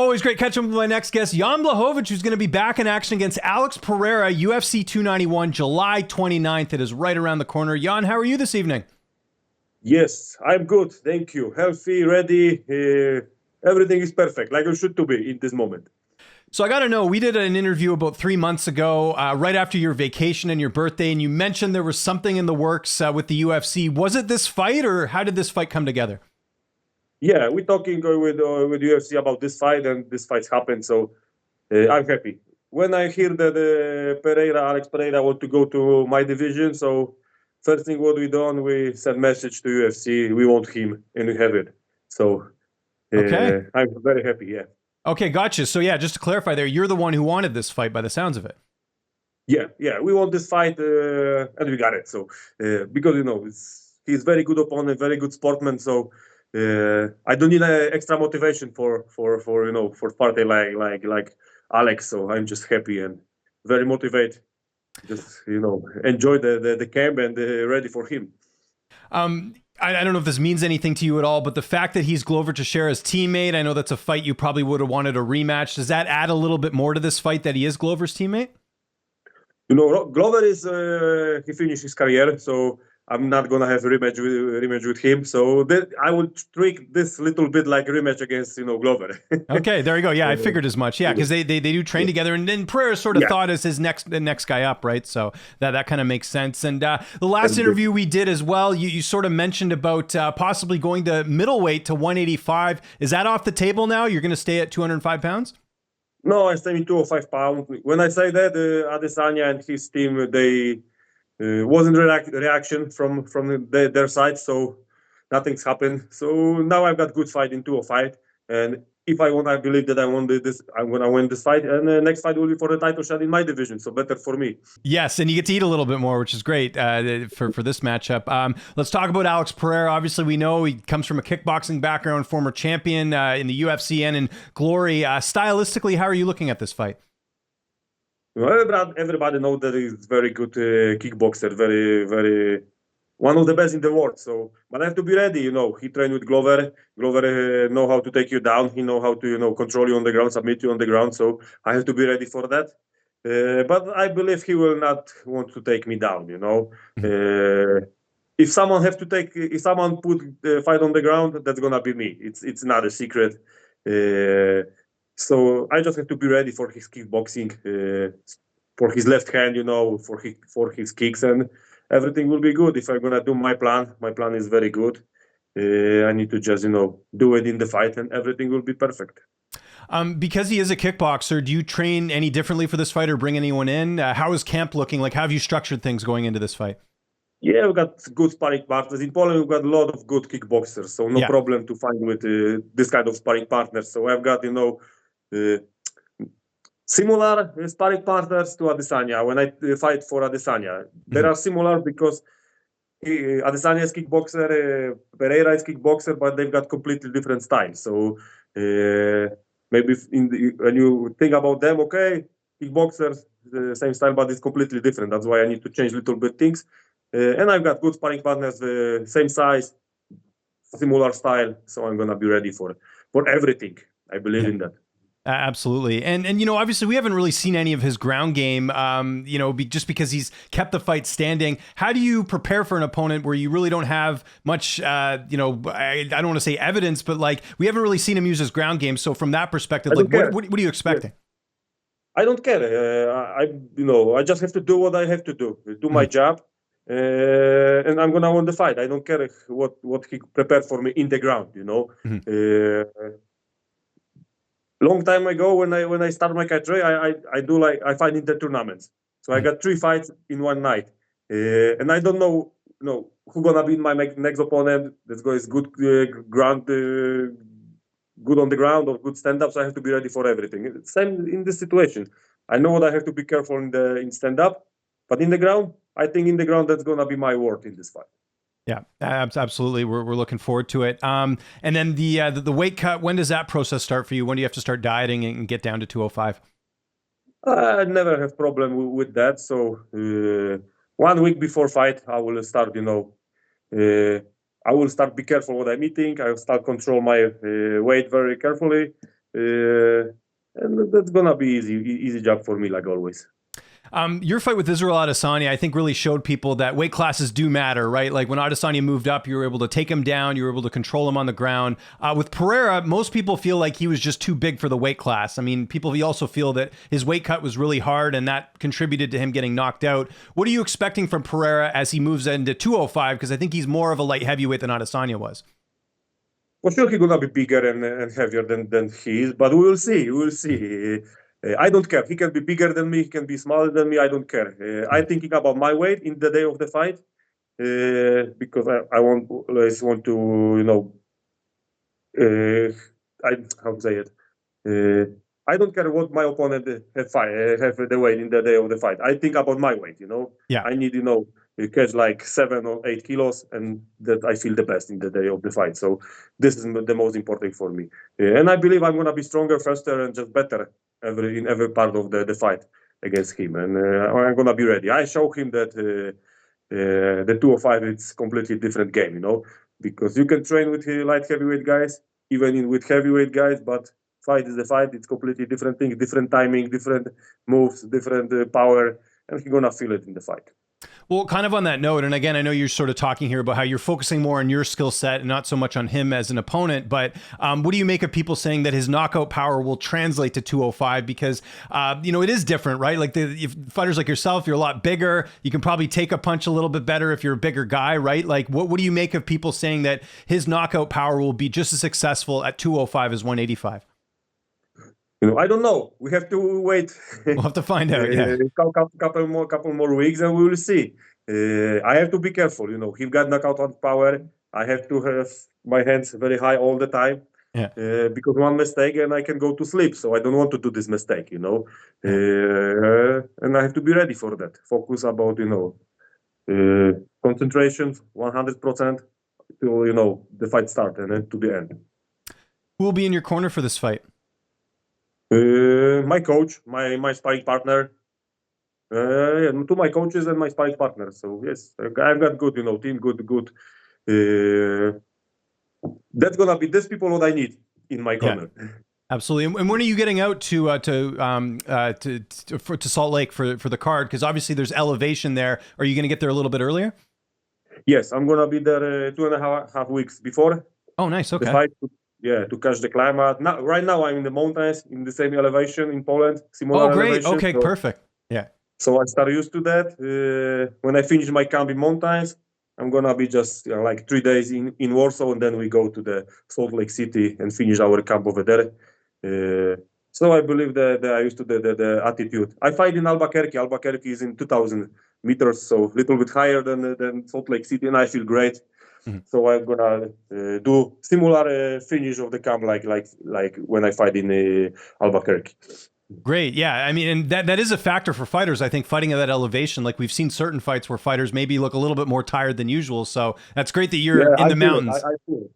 Always great catching up with my next guest, Jan Blachowicz, who's going to be back in action against Alex Pereira, UFC 291, July 29th. It is right around the corner. Jan, how are you this evening? Yes, I'm good. Thank you. Healthy, ready. Everything is perfect, like it should to be in this moment. So I got to know, we did an interview about 3 months ago, right after your vacation and your birthday, and you mentioned there was something in the works with the UFC. Was it this fight, or how did this fight come together? Yeah, we're talking with UFC about this fight, and this fight's happened, so I'm happy. When I hear that Alex Pereira want to go to my division, so first thing what we done, we sent message to UFC, we want him, and we have it. So okay. I'm very happy, yeah. Okay, gotcha. So yeah, just to clarify there, you're the one who wanted this fight by the sounds of it. Yeah, we want this fight, and we got it. So because he's very good opponent, very good sportsman. So I don't need extra motivation for party like Alex. So I'm just happy and very motivated. Just enjoy the camp and ready for him. I don't know if this means anything to you at all, but the fact that he's Glover Teixeira's teammate, I know that's a fight you probably would have wanted a rematch. Does that add a little bit more to this fight that he is Glover's teammate? Glover is he finished his career, so I'm not gonna have a rematch with him. So I will treat this little bit like a rematch against Glover. Okay, there you go. Yeah, I figured as much. Yeah, because they do train together, and then Pereira sort of thought as the next guy up, right? So that kind of makes sense. And the last interview we did as well, you sort of mentioned about possibly going to middleweight to 185. Is that off the table now? You're going to stay at 205 pounds? No, I stay in 205 pounds. When I say that, Adesanya and his team, they wasn't reaction from their side, so nothing's happened. So now I've got good fight in 205, and if I want, I believe that I'm gonna win this fight, and the next fight will be for the title shot in my division, so better for me. Yes, and you get to eat a little bit more, which is great for this matchup. Let's talk about Alex Pereira. Obviously, we know he comes from a kickboxing background, former champion in the UFC and in Glory. Stylistically, how are you looking at this fight? Well, everybody knows that he's very good kickboxer, very one of the best in the world. So, but I have to be ready. He trained with Glover. Glover know how to take you down. He know how to control you on the ground, submit you on the ground. So I have to be ready for that. But I believe he will not want to take me down. If someone put the fight on the ground, that's gonna be me. It's not a secret. So I just have to be ready for his kickboxing, for his left hand, for his kicks, and everything will be good. If I'm gonna do my plan is very good. I need to just do it in the fight, and everything will be perfect. Because he is a kickboxer, do you train any differently for this fight or bring anyone in? How is camp looking? Like, how have you structured things going into this fight? Yeah, we've got good sparring partners. In Poland, we've got a lot of good kickboxers, so no problem to find with this kind of sparring partners. So I've got, similar sparring partners to Adesanya. When I fight for Adesanya, they are similar because Adesanya is kickboxer, Pereira is kickboxer, but they've got completely different styles. So maybe when you think about them, okay, kickboxers, the same style, but it's completely different. That's why I need to change a little bit things. And I've got good sparring partners, same size, similar style. So I'm gonna be ready for everything. I believe in that. Absolutely. And obviously we haven't really seen any of his ground game, just because he's kept the fight standing. How do you prepare for an opponent where you really don't have much, I don't want to say evidence, but like we haven't really seen him use his ground game. So from that perspective, like what are you expecting? I don't care. I just have to do what I have to do my job. And I'm gonna win the fight. I don't care what he prepared for me in the ground. Long time ago, when I start my career, I fight in the tournaments. So I got 3 fights in one night, and I don't know, who gonna be my next opponent. That's is good ground, good on the ground or good stand up. So I have to be ready for everything. Same in this situation. I know what I have to be careful in stand up, but in the ground, I think in the ground that's gonna be my word in this fight. Yeah, absolutely. We're looking forward to it. And then the weight cut, when does that process start for you? When do you have to start dieting and get down to 205? I never have problem with that. So 1 week before fight, I will start, I will start be careful what I'm eating. I will start control my weight very carefully. that's gonna be easy job for me, like always. Your fight with Israel Adesanya, I think, really showed people that weight classes do matter, right? Like when Adesanya moved up, you were able to take him down, you were able to control him on the ground. With Pereira, most people feel like he was just too big for the weight class. I mean, people also feel that his weight cut was really hard and that contributed to him getting knocked out. What are you expecting from Pereira as he moves into 205? Because I think he's more of a light heavyweight than Adesanya was. For sure, he's gonna be bigger and heavier than he is, but we will see. We will see. I don't care. He can be bigger than me. He can be smaller than me. I don't care. I'm thinking about my weight in the day of the fight because I want to, you know, how to say it. I don't care what my opponent have the weight in the day of the fight. I think about my weight. You know. Yeah. I need, you know, catch like 7 or 8 kilos, and that I feel the best in the day of the fight. So this is the most important for me, and I believe I'm gonna be stronger, faster, and just better in every part of the fight against him, and I'm gonna be ready. I show him that the 205 it's completely different game, you know, because you can train with light heavyweight guys, even with heavyweight guys, but fight is the fight. It's completely different thing, different timing, different moves, different power, and he's gonna feel it in the fight. Well, kind of on that note, and again, I know you're sort of talking here about how you're focusing more on your skill set and not so much on him as an opponent, but what do you make of people saying that his knockout power will translate to 205? Because, you know, it is different, right? Like if fighters like yourself, you're a lot bigger. You can probably take a punch a little bit better if you're a bigger guy, right? Like what do you make of people saying that his knockout power will be just as successful at 205 as 185? You know, I don't know. We have to wait. We'll have to find out. Yeah. Couple more weeks, and we will see. I have to be careful. You know, he got knockout on power. I have to have my hands very high all the time. Yeah. Because one mistake and I can go to sleep. So I don't want to do this mistake. You know, and I have to be ready for that. Focus about, you know, concentration 100% till, you know, the fight start and then to the end. Who will be in your corner for this fight? My coach, my sparring partner, to my coaches and my sparring partner. So yes, I've got good, you know, team, good. That's gonna be these people what I need in my corner. Yeah. Absolutely. And when are you getting out to Salt Lake for the card? Because obviously there's elevation there. Are you going to get there a little bit earlier? Yes, I'm gonna be there 2.5 weeks before. Oh, nice. Okay. The fight. Yeah, to catch the climate. Now, right now, I'm in the mountains, in the same elevation in Poland. Similar great. Elevation. Okay, so, perfect. Yeah. So I start used to that. When I finish my camp in mountains, I'm gonna be just like 3 days in Warsaw, and then we go to the Salt Lake City and finish our camp over there. So I believe that I used to the attitude. I fight in Albuquerque. Albuquerque is in 2,000 meters, so a little bit higher than Salt Lake City, and I feel great. Mm-hmm. So I'm gonna do similar finish of the camp like when I fight in Albuquerque. Great, yeah. I mean, and that is a factor for fighters. I think fighting at that elevation, like we've seen certain fights where fighters maybe look a little bit more tired than usual. So that's great that you're in the mountains. I feel it.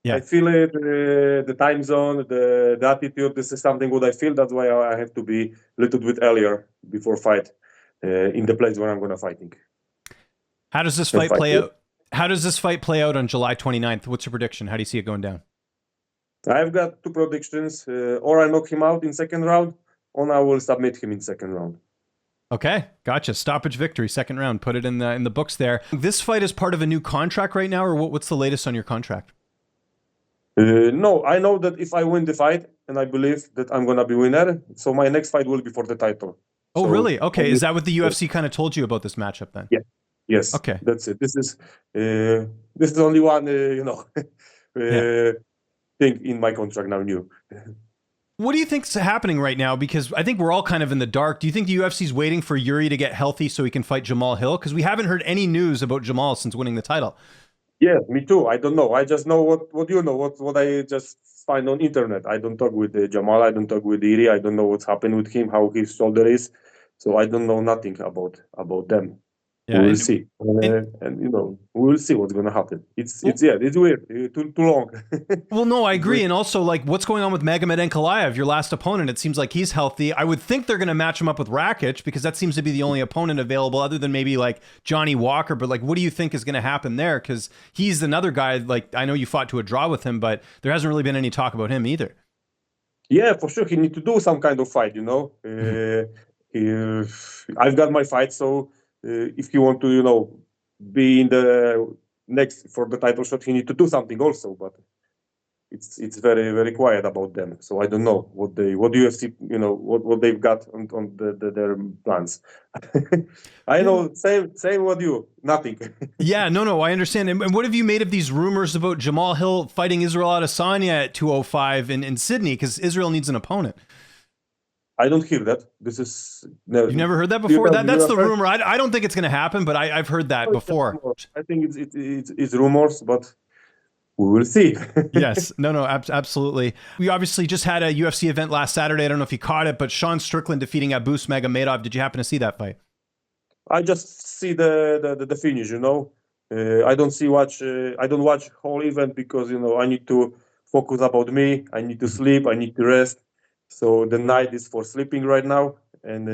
Yeah. I feel it. The time zone, the attitude. This is something what I feel. That's why I have to be a little bit earlier before fight in the place where I'm gonna fighting. How does this fight play out? How does this fight play out on July 29th? What's your prediction? How do you see it going down? I've got 2 predictions. Or I knock him out in second round, or I will submit him in second round. Okay, gotcha. Stoppage victory, second round. Put it in the books there. This fight is part of a new contract right now, or what's the latest on your contract? No, I know that if I win the fight, and I believe that I'm going to be winner, so my next fight will be for the title. Oh, so, really? Okay. Is that what the UFC kind of told you about this matchup then? Yeah. Yes. Okay. That's it. This is only one, thing in my contract now new. What do you think's happening right now? Because I think we're all kind of in the dark. Do you think the UFC's waiting for Yuri to get healthy so he can fight Jamahal Hill? Because we haven't heard any news about Jamahal since winning the title. Yeah, me too. I don't know. I just know what you know, what I just find on internet. I don't talk with Jamahal. I don't talk with Yuri. I don't know what's happened with him, how his shoulder is. So I don't know nothing about them. Yeah, we'll see, and you know, we'll see what's going to happen. It's weird, too long. Well, no, I agree, and also like what's going on with Magomed Ankalaev, your last opponent. It seems like he's healthy. I would think they're going to match him up with Rakic because that seems to be the only opponent available, other than maybe like Johnny Walker. But like, what do you think is going to happen there? Because he's another guy. Like, I know you fought to a draw with him, but there hasn't really been any talk about him either. Yeah, for sure. He need to do some kind of fight, you know. I've got my fight, so if he want to, you know, be in the next for the title shot, he need to do something also. But it's very very quiet about them. So I don't know what UFC, you know, what they've got on their plans. I know same what you nothing. Yeah, no, I understand. And what have you made of these rumors about Jamahal Hill fighting Israel Adesanya at 205 in Sydney? Because Israel needs an opponent. I don't hear that. This is you've never heard that before. That's the rumor. I don't think it's going to happen, but I've heard that before. I think it's rumors, but we will see. Yes. No, absolutely. We obviously just had a UFC event last Saturday. I don't know if you caught it, but Sean Strickland defeating Abus Magomedov. Did you happen to see that fight? I just see the finish, you know. I don't watch whole event because, you know, I need to focus about me. I need to sleep. I need to rest. So the night is for sleeping right now and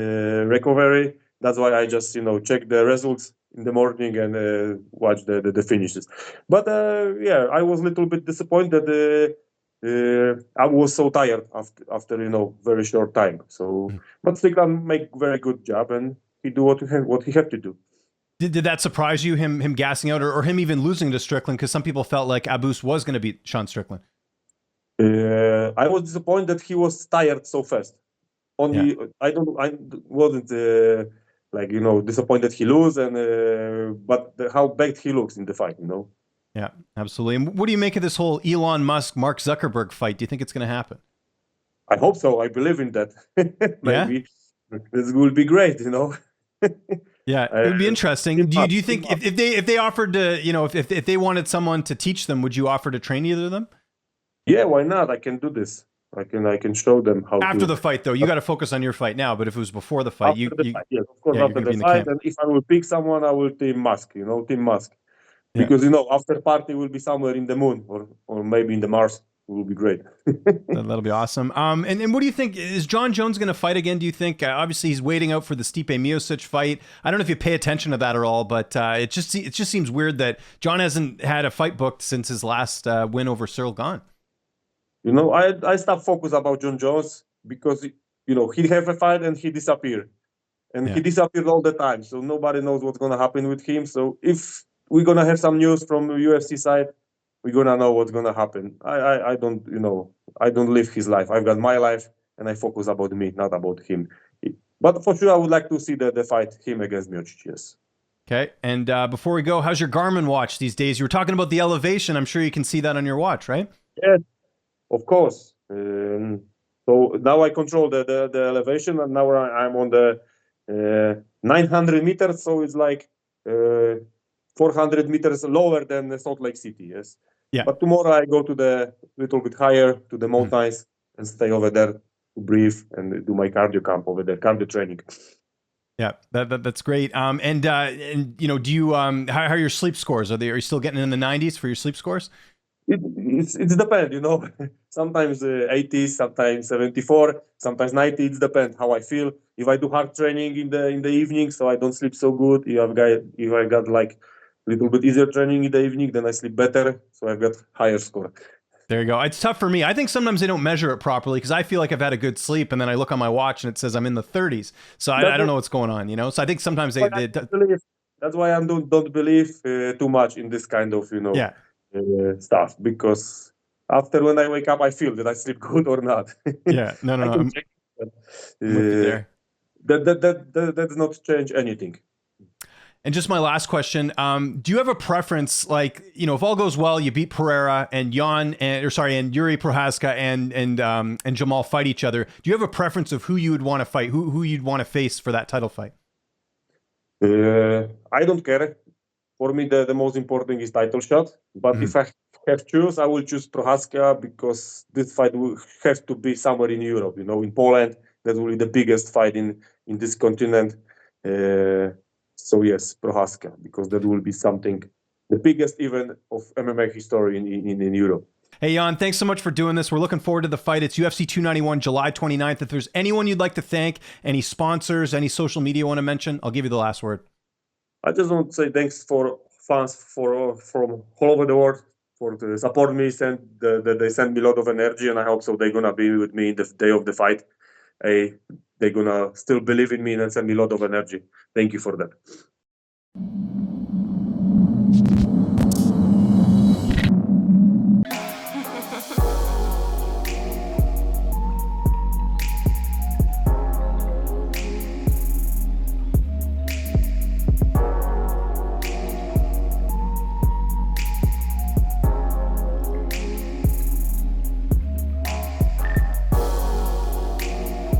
recovery. That's why I just, you know, check the results in the morning and watch the finishes. But yeah, I was a little bit disappointed. I was so tired after you know, very short time. So, but Strickland make very good job and he do what he have to do. Did that surprise you, him gassing out, or him even losing to Strickland? Because some people felt like Abus was going to beat Sean Strickland. I was disappointed that he was tired so fast. Only I wasn't like, you know, disappointed he lose, and but how bad he looks in the fight, you know. Yeah, absolutely. And what do you make of this whole Elon Musk Mark Zuckerberg fight? Do you think it's going to happen? I hope so. I believe in that. Maybe this will be great, you know. Yeah, it would be interesting. Do you think if they offered to, you know, if they wanted someone to teach them, would you offer to train either of them? Yeah, why not? I can do this. I can show them how. After the fight, though, you got to focus on your fight now. But if it was before the fight, yes, of course, after the fight. And if I will pick someone, I will Team Musk. You know, Team Musk, because you know, after party will be somewhere in the moon or maybe in the Mars. It will be great. That'll be awesome. And what do you think? Is Jon Jones going to fight again? Do you think? Obviously, he's waiting out for the Stipe Miocic fight. I don't know if you pay attention to that at all, but it just seems weird that Jon hasn't had a fight booked since his last win over Cyril Gane. You know, I stopped focus about Jon Jones because, you know, he have a fight and he disappeared. And he disappeared all the time. So nobody knows what's going to happen with him. So if we're going to have some news from the UFC side, we're going to know what's going to happen. I don't, you know, I don't live his life. I've got my life and I focus about me, not about him. But for sure, I would like to see the fight, him against Miocic, yes. Okay. And before we go, how's your Garmin watch these days? You were talking about the elevation. I'm sure you can see that on your watch, right? Yeah. Of course. So now I control the elevation, and now I'm on the 900 meters. So it's like 400 meters lower than Salt Lake City. Yes. Yeah. But tomorrow I go to the little bit higher to the mountains and stay over there to breathe and do my cardio camp over there, cardio training. Yeah, that's great. And you know, do you how are your sleep scores? Are you still getting in the 90s for your sleep scores? It depends, you know. Sometimes 80, sometimes 74, sometimes 90. It depends how I feel. If I do hard training in the evening, so I don't sleep so good. If I got like a little bit easier training in the evening, then I sleep better. So I've got higher score. There you go. It's tough for me. I think sometimes they don't measure it properly because I feel like I've had a good sleep, and then I look on my watch and it says I'm in the 30s. So I don't know what's going on, you know. So I think sometimes that's why I don't believe too much in this kind of, you know. Stuff, because after when I wake up, I feel that I sleep good or not. Yeah, no. That does not change anything. And just my last question: do you have a preference? Like, you know, if all goes well, you beat Pereira and and Yuri Prochazka and Jamahal fight each other. Do you have a preference of who you would want to fight, who you'd want to face for that title fight? I don't care. For me, the most important is title shot. But if I have to choose, I will choose Prochazka because this fight will have to be somewhere in Europe, you know, in Poland. That will be the biggest fight in this continent. So yes, Prochazka, because that will be something, the biggest event of MMA history in Europe. Hey, Jon, thanks so much for doing this. We're looking forward to the fight. It's UFC 291, July 29th. If there's anyone you'd like to thank, any sponsors, any social media you want to mention, I'll give you the last word. I just want to say thanks for fans from all over the world for to support me. They send me a lot of energy, and I hope so. They're gonna be with me the day of the fight. They're gonna still believe in me and send me a lot of energy. Thank you for that.